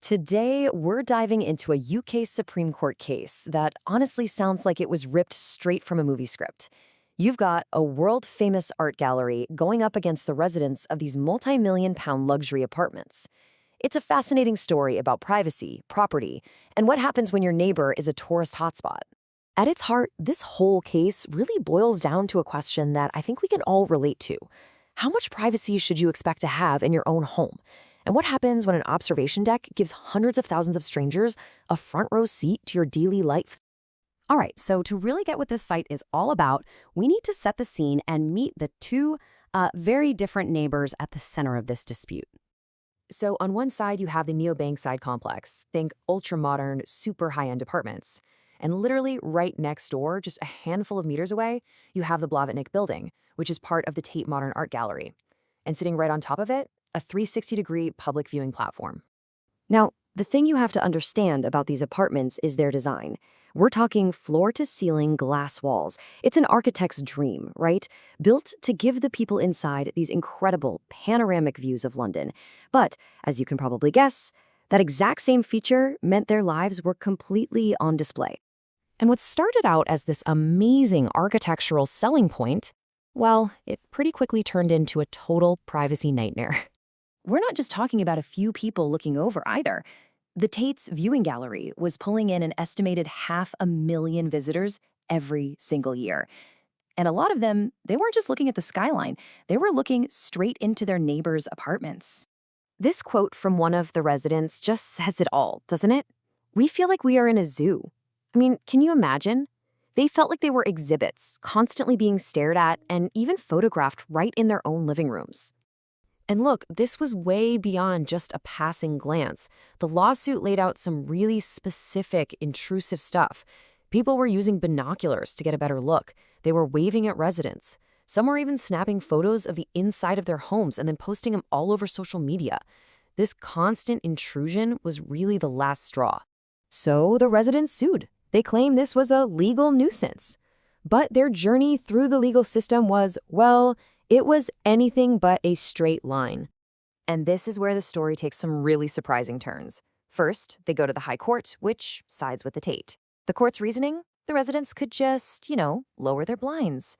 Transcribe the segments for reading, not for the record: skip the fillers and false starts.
Today, we're diving into a UK Supreme Court case that honestly sounds like it was ripped straight from a movie script. You've got a world-famous art gallery going up against the residents of these multi-million-pound luxury apartments. It's a fascinating story about privacy, property, and what happens when your neighbor is a tourist hotspot. At its heart, this whole case really boils down to a question that I think we can all relate to. How much privacy should you expect to have in your own home? And what happens when an observation deck gives hundreds of thousands of strangers a front row seat to your daily life? All right, so to really get what this fight is all about, we need to set the scene and meet the two very different neighbors at the center of this dispute. So on one side, you have the Neo-Bankside complex. Think ultra-modern, super high-end apartments. And literally right next door, just a handful of meters away, you have the Blavatnik building, which is part of the Tate Modern Art Gallery. And sitting right on top of it, a 360-degree public viewing platform. Now, the thing you have to understand about these apartments is their design. We're talking floor-to-ceiling glass walls. It's an architect's dream, right? Built to give the people inside these incredible panoramic views of London. But, as you can probably guess, that exact same feature meant their lives were completely on display. And what started out as this amazing architectural selling point, well, it pretty quickly turned into a total privacy nightmare. We're not just talking about a few people looking over either. The Tate's viewing gallery was pulling in an estimated 500,000 visitors every single year. And a lot of them, they weren't just looking at the skyline, they were looking straight into their neighbors' apartments. This quote from one of the residents just says it all, doesn't it? We feel like we are in a zoo. I mean, can you imagine? They felt like they were exhibits, constantly being stared at and even photographed right in their own living rooms. And look, this was way beyond just a passing glance. The lawsuit laid out some really specific, intrusive stuff. People were using binoculars to get a better look. They were waving at residents. Some were even snapping photos of the inside of their homes and then posting them all over social media. This constant intrusion was really the last straw. So the residents sued. They claimed this was a legal nuisance. But their journey through the legal system was, well, it was anything but a straight line. And this is where the story takes some really surprising turns. First, they go to the High Court, which sides with the Tate. The court's reasoning? The residents could just, lower their blinds.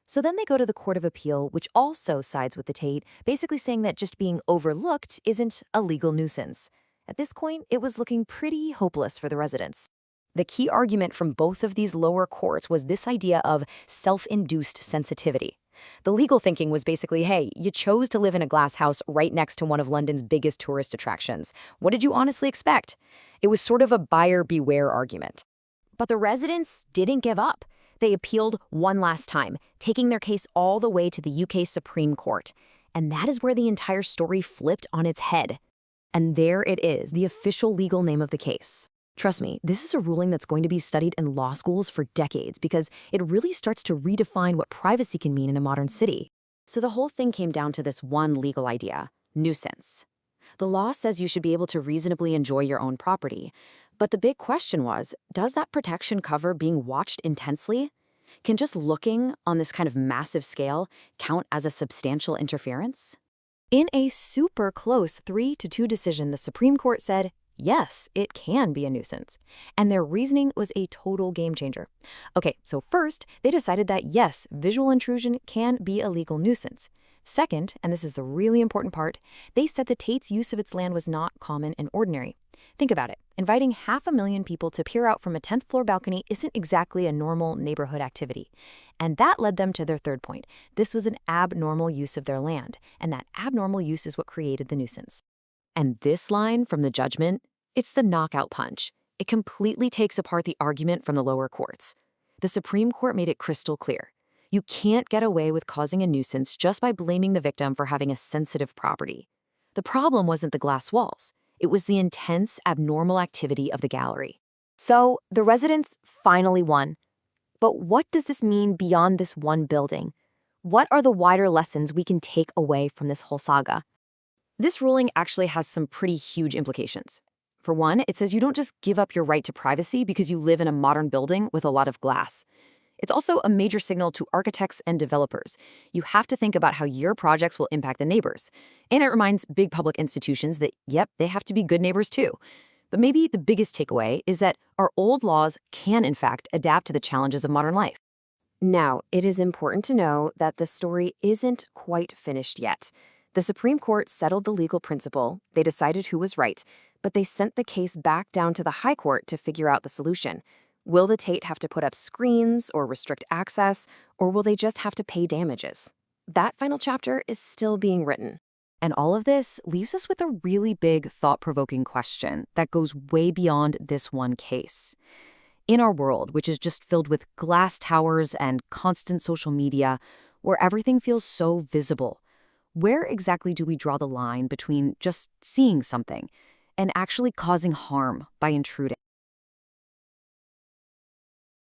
So then they go to the Court of Appeal, which also sides with the Tate, basically saying that just being overlooked isn't a legal nuisance. At this point, it was looking pretty hopeless for the residents. The key argument from both of these lower courts was this idea of self-induced sensitivity. The legal thinking was basically, hey, you chose to live in a glass house right next to one of London's biggest tourist attractions. What did you honestly expect? It was sort of a buyer beware argument. But the residents didn't give up. They appealed one last time, taking their case all the way to the UK Supreme Court. And that is where the entire story flipped on its head. And there it is, the official legal name of the case. Trust me, this is a ruling that's going to be studied in law schools for decades because it really starts to redefine what privacy can mean in a modern city. So the whole thing came down to this one legal idea, nuisance. The law says you should be able to reasonably enjoy your own property. But the big question was, does that protection cover being watched intensely? Can just looking on this kind of massive scale count as a substantial interference? In a super close 3-2 decision, the Supreme Court said, yes, it can be a nuisance. And their reasoning was a total game changer. Okay, so first, they decided that yes, visual intrusion can be a legal nuisance. Second, and this is the really important part, they said the Tate's use of its land was not common and ordinary. Think about it. Inviting 500,000 people to peer out from a 10th floor balcony isn't exactly a normal neighborhood activity. And that led them to their third point. This was an abnormal use of their land, and that abnormal use is what created the nuisance. And this line from the judgment, it's the knockout punch. It completely takes apart the argument from the lower courts. The Supreme Court made it crystal clear. You can't get away with causing a nuisance just by blaming the victim for having a sensitive property. The problem wasn't the glass walls. It was the intense, abnormal activity of the gallery. So the residents finally won. But what does this mean beyond this one building? What are the wider lessons we can take away from this whole saga? This ruling actually has some pretty huge implications. For one, it says you don't just give up your right to privacy because you live in a modern building with a lot of glass. It's also a major signal to architects and developers. You have to think about how your projects will impact the neighbors. And it reminds big public institutions that, yep, they have to be good neighbors too. But maybe the biggest takeaway is that our old laws can, in fact, adapt to the challenges of modern life. Now, it is important to know that the story isn't quite finished yet. The Supreme Court settled the legal principle, they decided who was right, but they sent the case back down to the High Court to figure out the solution. Will the Tate have to put up screens or restrict access, or will they just have to pay damages? That final chapter is still being written. And all of this leaves us with a really big, thought-provoking question that goes way beyond this one case. In our world, which is just filled with glass towers and constant social media, where everything feels so visible, where exactly do we draw the line between just seeing something and actually causing harm by intruding?